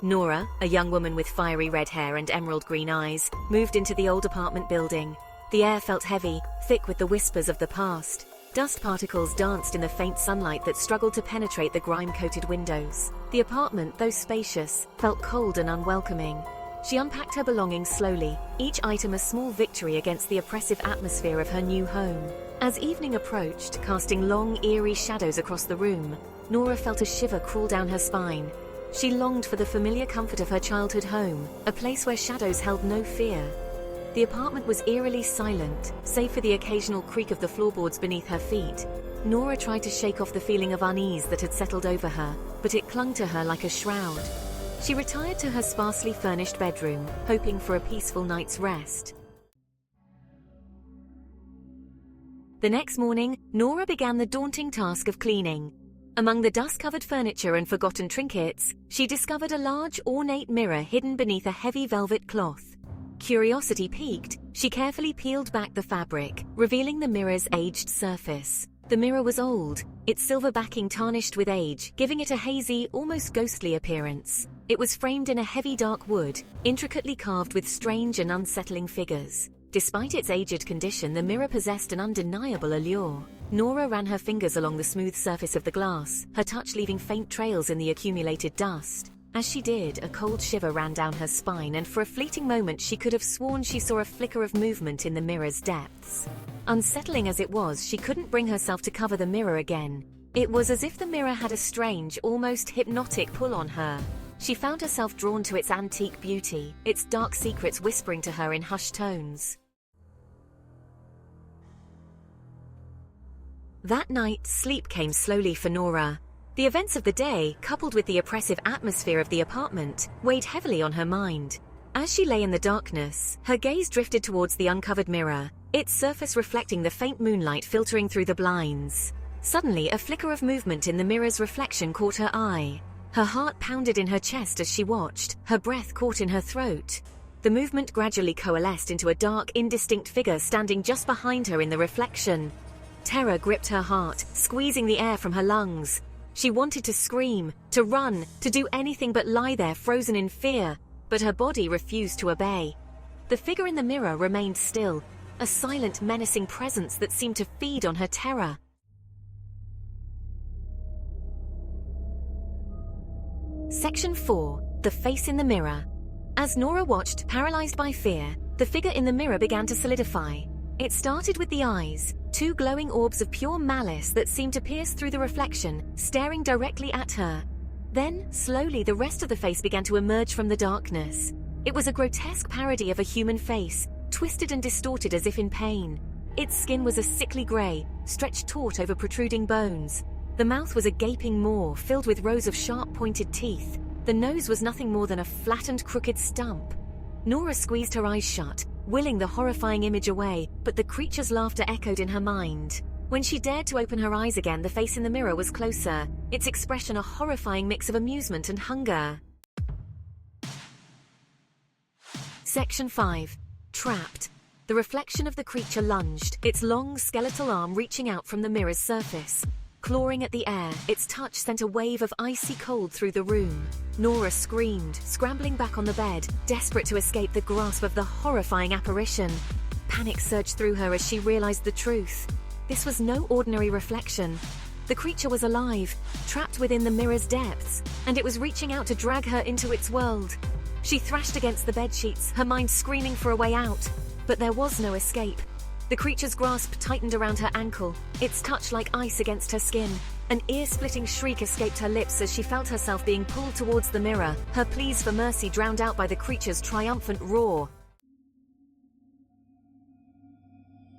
Nora, a young woman with fiery red hair and emerald green eyes, moved into the old apartment building. The air felt heavy, thick with the whispers of the past. Dust particles danced in the faint sunlight that struggled to penetrate the grime-coated windows. The apartment, though spacious, felt cold and unwelcoming. She unpacked her belongings slowly, each item a small victory against the oppressive atmosphere of her new home. As evening approached, casting long, eerie shadows across the room, Nora felt a shiver crawl down her spine. She longed for the familiar comfort of her childhood home, a place where shadows held no fear. The apartment was eerily silent, save for the occasional creak of the floorboards beneath her feet. Nora tried to shake off the feeling of unease that had settled over her, but it clung to her like a shroud. She retired to her sparsely furnished bedroom, hoping for a peaceful night's rest. The next morning, Nora began the daunting task of cleaning. Among the dust-covered furniture and forgotten trinkets, she discovered a large, ornate mirror hidden beneath a heavy velvet cloth. Curiosity piqued, she carefully peeled back the fabric, revealing the mirror's aged surface. The mirror was old, its silver backing tarnished with age, giving it a hazy, almost ghostly appearance. It was framed in a heavy dark wood, intricately carved with strange and unsettling figures. Despite its aged condition, the mirror possessed an undeniable allure. Nora ran her fingers along the smooth surface of the glass, her touch leaving faint trails in the accumulated dust. As she did, a cold shiver ran down her spine, and for a fleeting moment she could have sworn she saw a flicker of movement in the mirror's depths. Unsettling as it was, she couldn't bring herself to cover the mirror again. It was as if the mirror had a strange, almost hypnotic pull on her. She found herself drawn to its antique beauty, its dark secrets whispering to her in hushed tones. That night, sleep came slowly for Nora. The events of the day, coupled with the oppressive atmosphere of the apartment, weighed heavily on her mind. As she lay in the darkness, her gaze drifted towards the uncovered mirror, its surface reflecting the faint moonlight filtering through the blinds. Suddenly, a flicker of movement in the mirror's reflection caught her eye. Her heart pounded in her chest as she watched, her breath caught in her throat. The movement gradually coalesced into a dark, indistinct figure standing just behind her in the reflection. Terror gripped her heart, squeezing the air from her lungs. She wanted to scream, to run, to do anything but lie there frozen in fear, but her body refused to obey. The figure in the mirror remained still, a silent, menacing presence that seemed to feed on her terror. Section 4. The Face in the Mirror. As Nora watched, paralyzed by fear, the figure in the mirror began to solidify. It started with the eyes, two glowing orbs of pure malice that seemed to pierce through the reflection, staring directly at her. Then, slowly, the rest of the face began to emerge from the darkness. It was a grotesque parody of a human face, twisted and distorted as if in pain. Its skin was a sickly gray, stretched taut over protruding bones. The mouth was a gaping maw filled with rows of sharp-pointed teeth. The nose was nothing more than a flattened, crooked stump. Nora squeezed her eyes shut, willing the horrifying image away, but the creature's laughter echoed in her mind. When she dared to open her eyes again, the face in the mirror was closer, its expression a horrifying mix of amusement and hunger. Section 5. Trapped. The reflection of the creature lunged, its long skeletal arm reaching out from the mirror's surface. Clawing at the air, its touch sent a wave of icy cold through the room. Nora screamed, scrambling back on the bed, desperate to escape the grasp of the horrifying apparition. Panic surged through her as she realized the truth. This was no ordinary reflection. The creature was alive, trapped within the mirror's depths, and it was reaching out to drag her into its world. She thrashed against the bedsheets, her mind screaming for a way out. But there was no escape. The creature's grasp tightened around her ankle, its touch like ice against her skin. An ear-splitting shriek escaped her lips as she felt herself being pulled towards the mirror, her pleas for mercy drowned out by the creature's triumphant roar.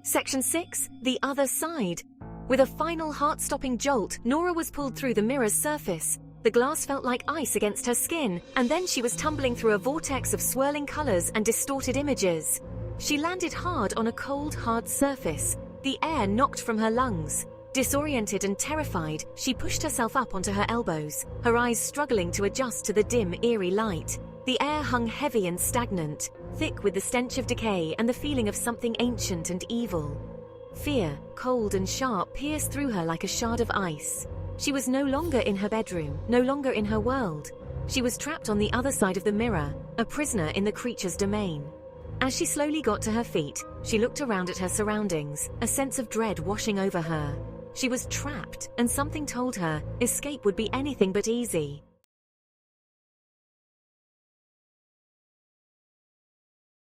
Section 6. The Other Side. With a final heart-stopping jolt, Nora was pulled through the mirror's surface. The glass felt like ice against her skin, and then she was tumbling through a vortex of swirling colors and distorted images. She landed hard on a cold, hard surface. The air knocked from her lungs. Disoriented and terrified, she pushed herself up onto her elbows, her eyes struggling to adjust to the dim, eerie light. The air hung heavy and stagnant, thick with the stench of decay and the feeling of something ancient and evil. Fear, cold and sharp, pierced through her like a shard of ice. She was no longer in her bedroom, no longer in her world. She was trapped on the other side of the mirror, a prisoner in the creature's domain. As she slowly got to her feet, she looked around at her surroundings, a sense of dread washing over her. She was trapped, and something told her escape would be anything but easy.